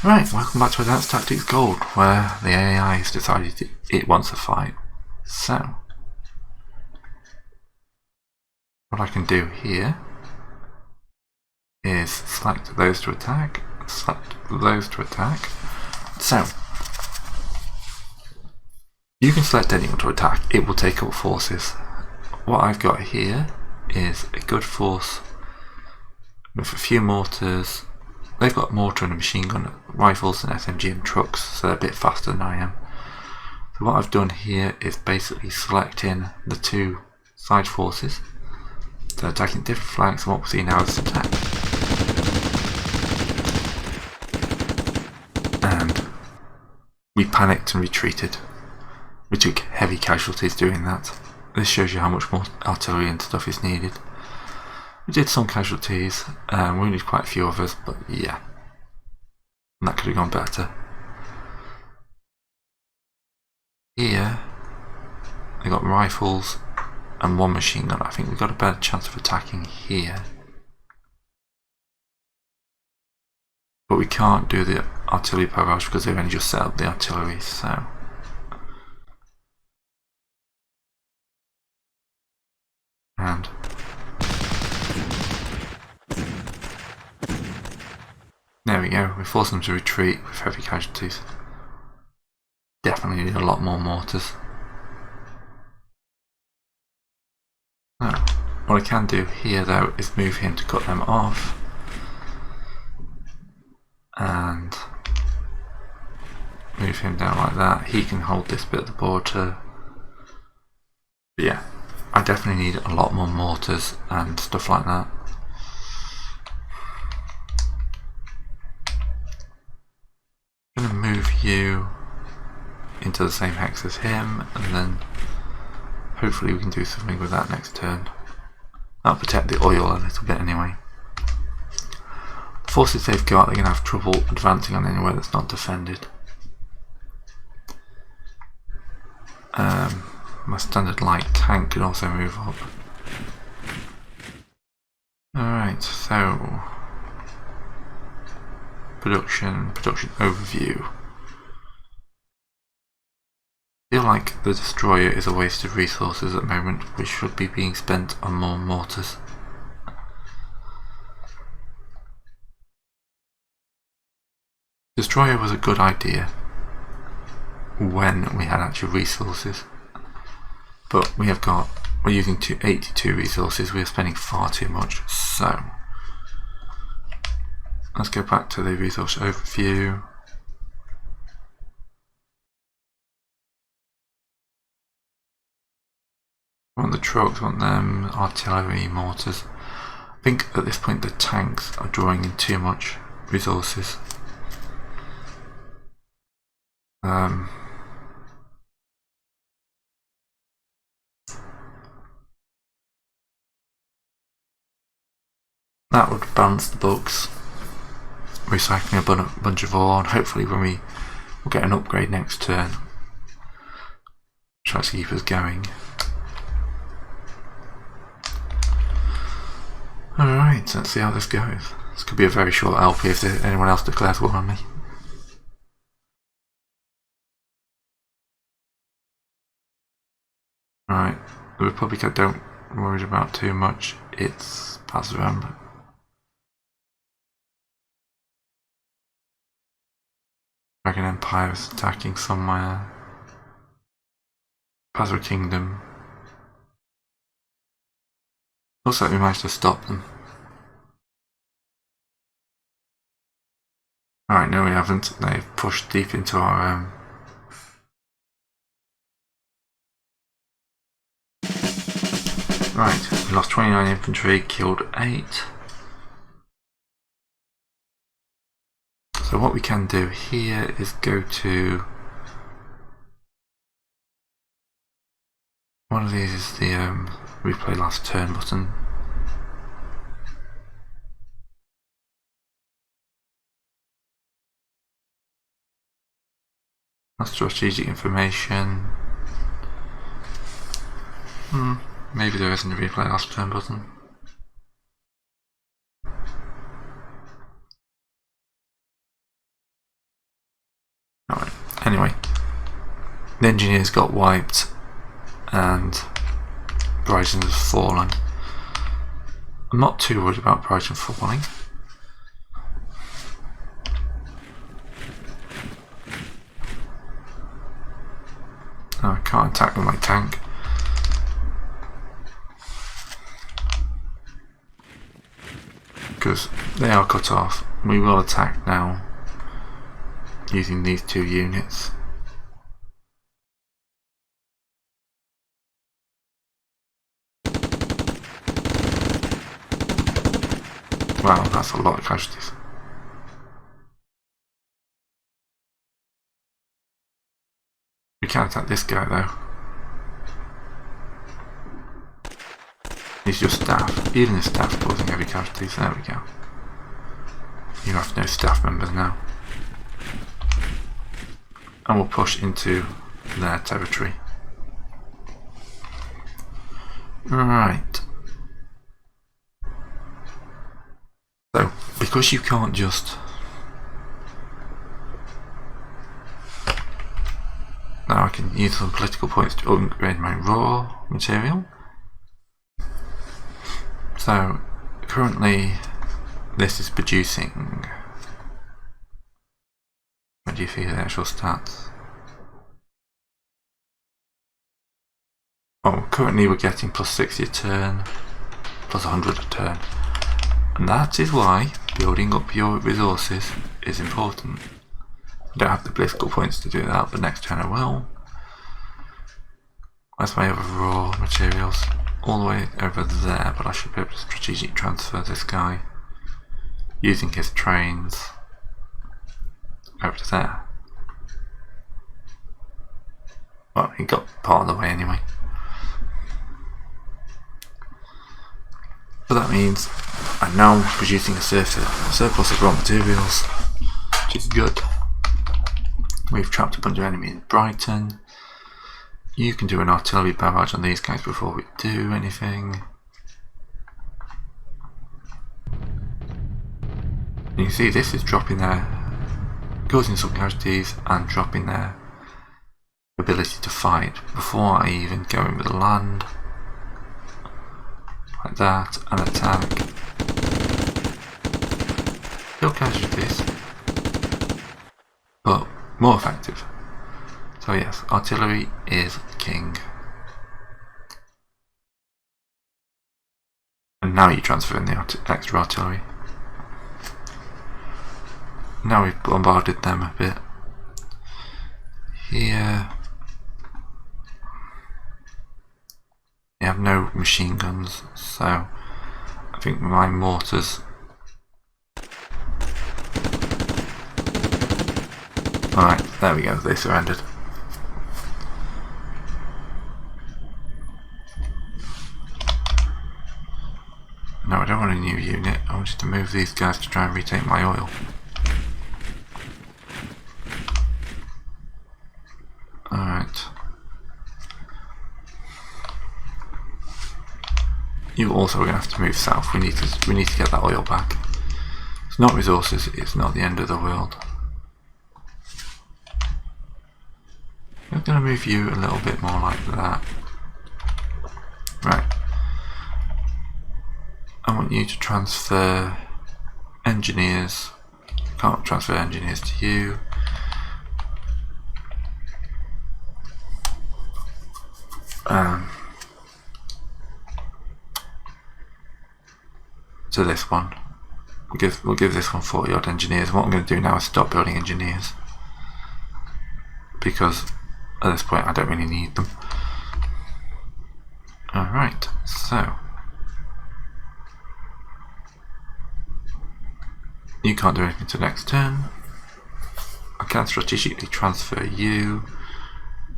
Right, welcome back to Advanced Tactics Gold, where the AI has decided it wants a fight. So, what I can do here is select those to attack, select those to attack. So, you can select anyone to attack, it will take up forces. What I've got here is a good force with a few mortars. They've got mortar and a machine gun, rifles and SMG and trucks, so they're a bit faster than I am. So what I've done here is basically selecting the two side forces. So attacking different flanks, and what we'll see now is attack. And we panicked and retreated. We took heavy casualties doing that. This shows you how much more artillery and stuff is needed. We did some casualties, wounded quite a few of us, but yeah, and that could have gone better. Here, they got rifles and one machine gun. I think we've got a better chance of attacking here. But we can't do the artillery barrage because they've only just set up the artillery, so. And there we go, we forced them to retreat with heavy casualties. Definitely need a lot more mortars. Now, what I can do here though is move him to cut them off. And move him down like that. He can hold this bit of the border. But yeah, I definitely need a lot more mortars and stuff like that. I'm going to move you into the same hex as him, and then hopefully we can do something with that next turn. That'll protect the oil a little bit anyway. The forces they've got, they're going to have trouble advancing on anywhere that's not defended. My standard light tank can also move up. Alright, so production overview. I feel like the destroyer is a waste of resources at the moment, which should be being spent on more mortars. Destroyer was a good idea when we had actual resources, but we're using 82 resources, we're spending far too much, so let's go back to the resource overview. Want the trucks, want them, artillery, mortars. I think at this point the tanks are drawing in too much resources. That would balance the books, recycling a bunch of ore, and hopefully when we'll get an upgrade next turn. Try to keep us going. Alright, let's see how this goes. This could be a very short LP if anyone else declares war on me. Right, the Republic I don't worry about too much, it's Pazuram. Dragon Empire is attacking somewhere. Pazra Kingdom. Looks like we managed to stop them. Alright, no we haven't. They've pushed deep into our Right, we lost 29 infantry, killed 8. So what we can do here is go to one of these is the replay last turn button. That's strategic information. Maybe there isn't a replay last turn button. Alright, anyway. The engineers got wiped and Brighton has fallen. I'm not too worried about Brighton falling. No, I can't attack with my tank. Because they are cut off. We will attack now using these two units. Wow, that's a lot of casualties. We can't attack this guy though. He's just staff. Even his staff causing heavy casualties. There we go. You have no staff members now. And we'll push into their territory. Right. So, because you can't just... Now I can use some political points to upgrade my raw material. So, currently this is producing... What do you feel the actual stats? Oh, currently we're getting plus 60 a turn, plus 100 a turn. And that is why building up your resources is important. I don't have the political points to do that, but next turn I will. That's my other raw materials. All the way over there, but I should be able to strategically transfer this guy using his trains over to there. Well, he got part of the way anyway. But that means I'm now producing a surplus of raw materials, which is good. We've trapped a bunch of enemies in Brighton. You can do an artillery barrage on these guys before we do anything. You can see this is dropping their, causing some casualties and dropping their ability to fight before I even go in with the land. Like that, and attack. Still casualties, but more effective. So yes, artillery is king. And now you transfer in the extra artillery. Now we've bombarded them a bit. Here they have no machine guns, so I think my mortars... Alright, there we go, they surrendered. No, I don't want a new unit, I wanted to move these guys to try and retake my oil. Alright. You also are going to have to move south. We need to get that oil back. It's not resources, it's not the end of the world. I'm going to move you a little bit more like that. Right. I want you to transfer engineers. Can't transfer engineers to you. To this one. We'll give this one 40 odd engineers. What I'm going to do now is stop building engineers, because at this point I don't really need them. Alright, so you can't do anything until next turn. I can strategically transfer you,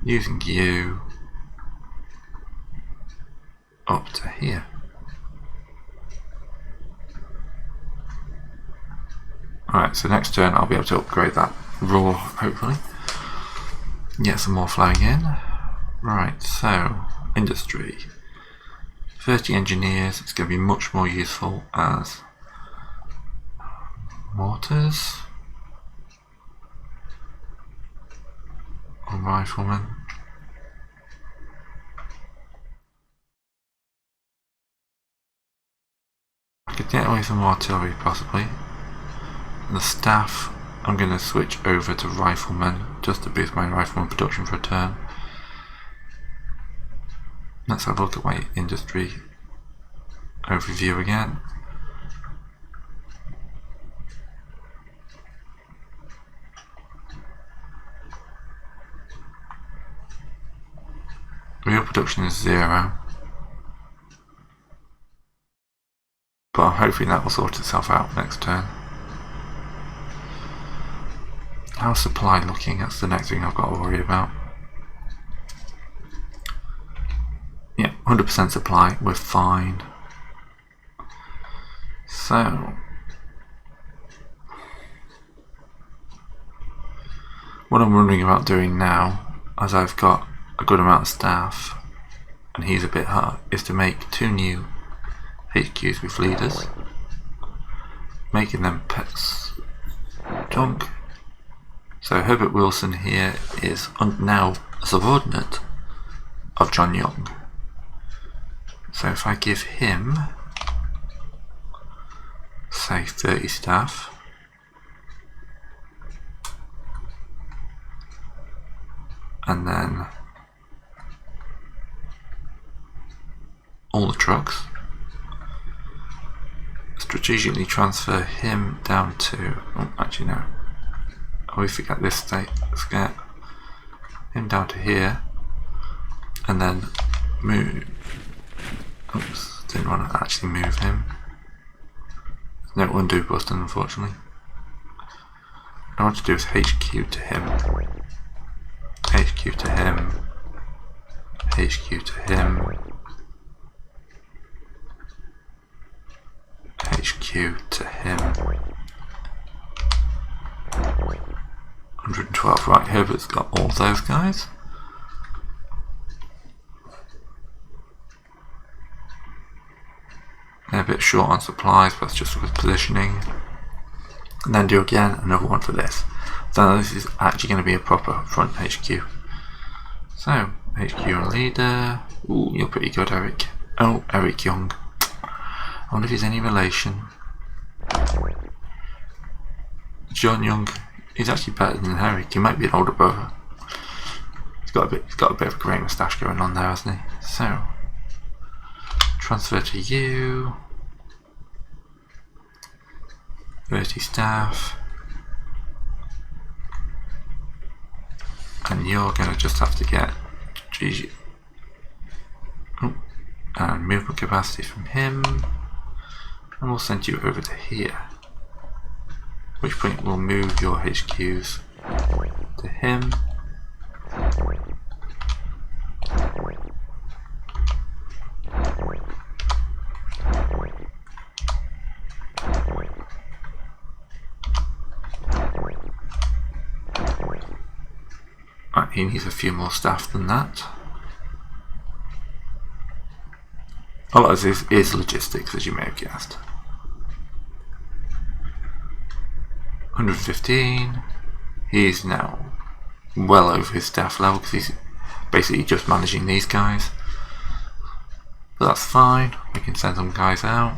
using you up to here. Alright, so next turn I'll be able to upgrade that raw, hopefully. Get some more flowing in. Right, so industry. 30 engineers, it's going to be much more useful as mortars. some riflemen. I could get away with some artillery possibly. And the staff, I'm going to switch over to riflemen just to boost my rifleman production for a turn. Let's have a look at my industry overview again. Real production is 0. But hopefully that will sort itself out next turn. How's supply looking? That's the next thing I've got to worry about. Yeah, 100% supply, we're fine. So, what I'm wondering about doing now, as I've got a good amount of staff, and he's a bit hard, is to make 2 new HQs with leaders, making them pets junk. So Herbert Wilson here is now a subordinate of John Young. So if I give him, say 30 staff, and then all the trucks, strategically transfer him down to, oh actually no, I always forget this state, let's get him down to here, and then move, oops, didn't want to actually move him, there's no undo button unfortunately. What I want to do is HQ to him, HQ to him, HQ to him, HQ to him. 112, right, Herbert's got all those guys. They're a bit short on supplies, but that's just with positioning. And then do again another one for this. So this is actually going to be a proper front HQ. So, HQ and leader. Ooh, you're pretty good, Eric. Oh, Eric Young. I wonder if he's any relation. John Young, he's actually better than Eric. He might be an older brother. He's got a bit of a grey moustache going on there, hasn't he? So, transfer to you. 30 staff. And you're going to just have to get GG. And movement capacity from him. And we'll send you over to here. At which point we'll move your HQs to him. Right, he needs a few more staff than that. A lot of this is logistics, as you may have guessed. 115. He's now well over his staff level because he's basically just managing these guys. But that's fine, we can send some guys out.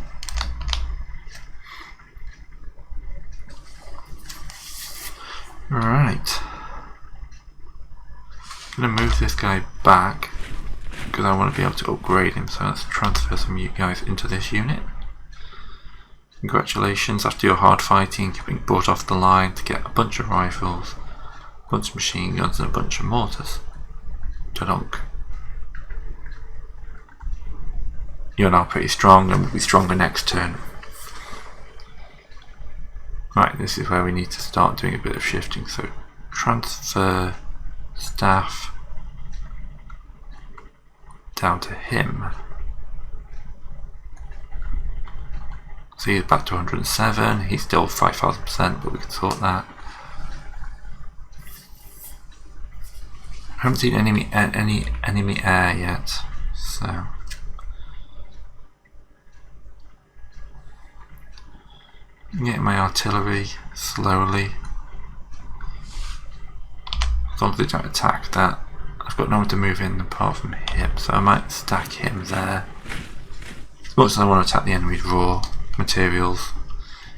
Right. I'm going to move this guy back because I want to be able to upgrade him, so let's transfer some of you guys into this unit. Congratulations, after your hard fighting, you've been brought off the line to get a bunch of rifles, a bunch of machine guns and a bunch of mortars. Ta-donk. You're now pretty strong and will be stronger next turn. Right, this is where we need to start doing a bit of shifting, so transfer staff down to him. So he's back to 107, he's still 5,000%, but we can sort that. I haven't seen any enemy air yet, so I'm getting my artillery slowly. long as they don't attack that, I've got no one to move in apart from him, so I might stack him there. As much as I want to attack the enemy with raw materials,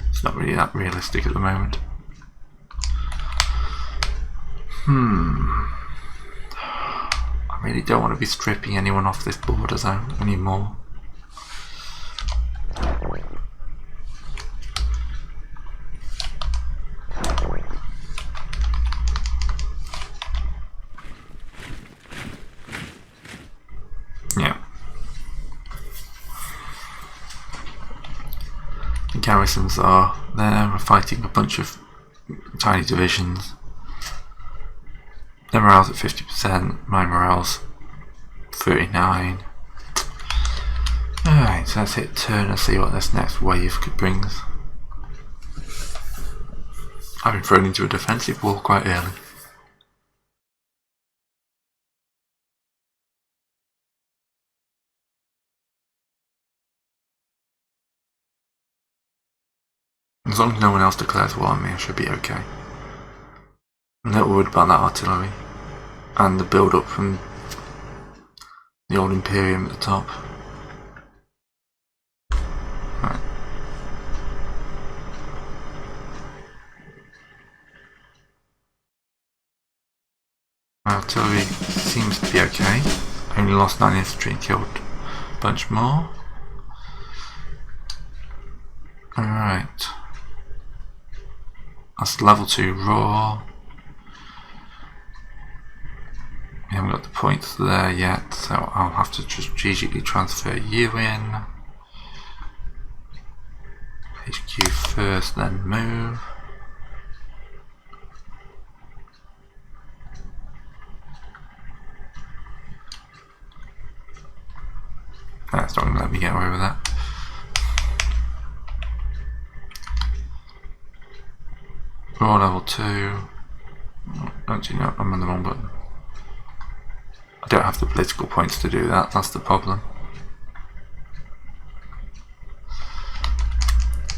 it's not really that realistic at the moment. I really don't want to be stripping anyone off this border zone anymore. Yeah. The garrisons are there, we're fighting a bunch of tiny divisions. Their morale's at 50%, my morale's 39. Alright, so let's hit turn and see what this next wave brings. I've been thrown into a defensive wall quite early. As long as no one else declares war on me, I should be okay. I'm not worried about that artillery and the build up from the old Imperium at the top. Right. My artillery seems to be okay. I only lost 9 infantry and killed a bunch more. Alright. That's level 2 raw. We haven't got the points there yet, so I'll have to just strategically transfer you in. HQ first, then move. That's not going to let me get away with that. Raw level 2. Actually, no, I'm on the wrong button. I don't have the political points to do that, that's the problem.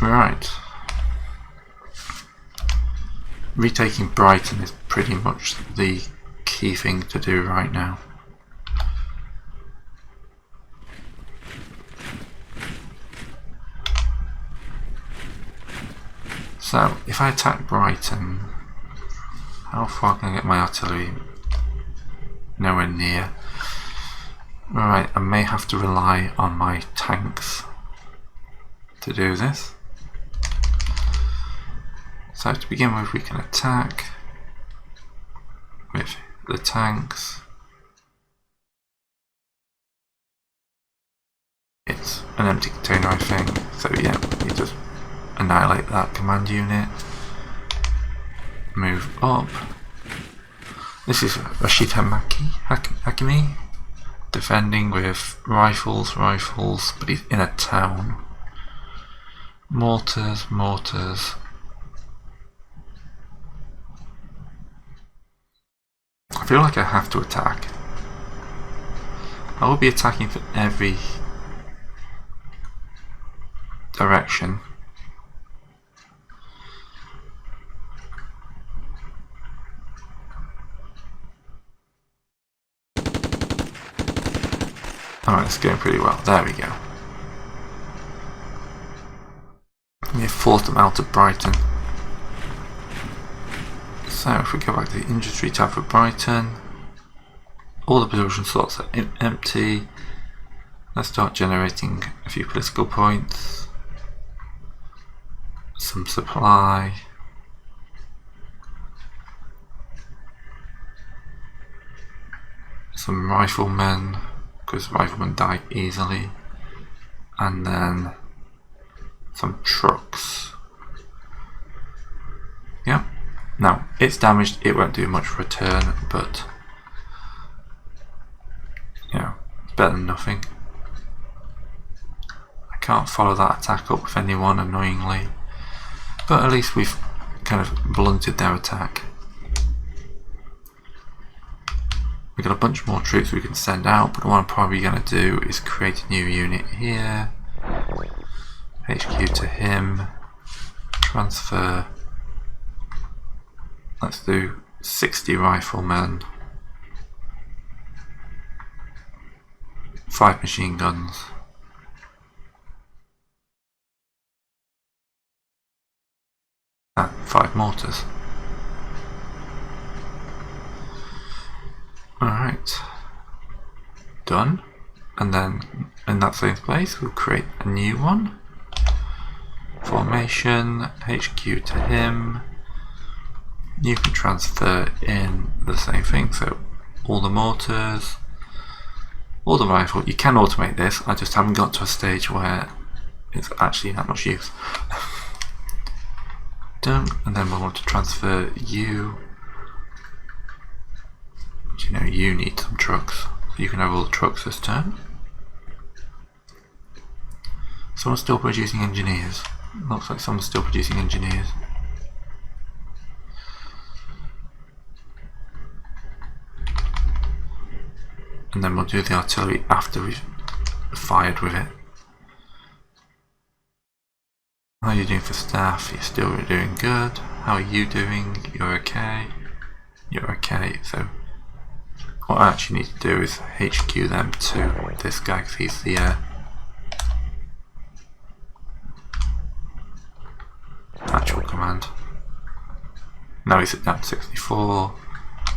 Right. Retaking Brighton is pretty much the key thing to do right now. So, if I attack Brighton, how far can I get my artillery? Nowhere near. Right, I may have to rely on my tanks to do this. So to begin with, we can attack with the tanks. It's an empty container, I think, so yeah, you just annihilate that command unit. Move up. This is Rashid Hakimi, defending with rifles, but he's in a town. Mortars. I feel like I have to attack. I will be attacking from every direction. Alright, it's going pretty well. There we go. We forced them out of Brighton. So if we go back to the industry tab for Brighton, all the production slots are empty. Let's start generating a few political points, some supply. Some riflemen, because riflemen die easily, and then some trucks. Yeah, now it's damaged, it won't do much return, but you know, it's better than nothing. I can't follow that attack up with anyone, annoyingly, but at least we've kind of blunted their attack. We've got a bunch more troops we can send out, but what I'm probably going to do is create a new unit here. HQ to him. Transfer. Let's do 60 riflemen, 5 machine guns, and 5 mortars. Alright, done. And then in that same place we'll create a new one. Formation, HQ to him. You can transfer in the same thing, so all the mortars, all the rifle. You can automate this, I just haven't got to a stage where it's actually that much use. Done, and then we'll want to transfer you. You know, you need some trucks, so you can have all the trucks this turn. Someone's still producing engineers. Looks like someone's still producing engineers. And then we'll do the artillery after we've fired with it. How are you doing for staff? You're still doing good. How are you doing? You're okay. You're okay. So what I actually need to do is HQ them to this guy because he's the actual command. Now he's at down 64.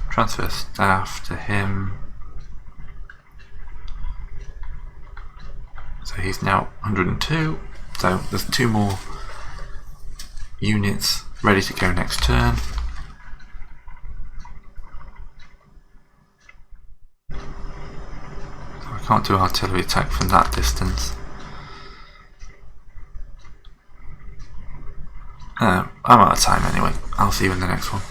Transfer staff to him. So he's now 102. So there's 2 more units ready to go next turn. So I can't do artillery attack from that distance. I'm out of time anyway. I'll see you in the next one.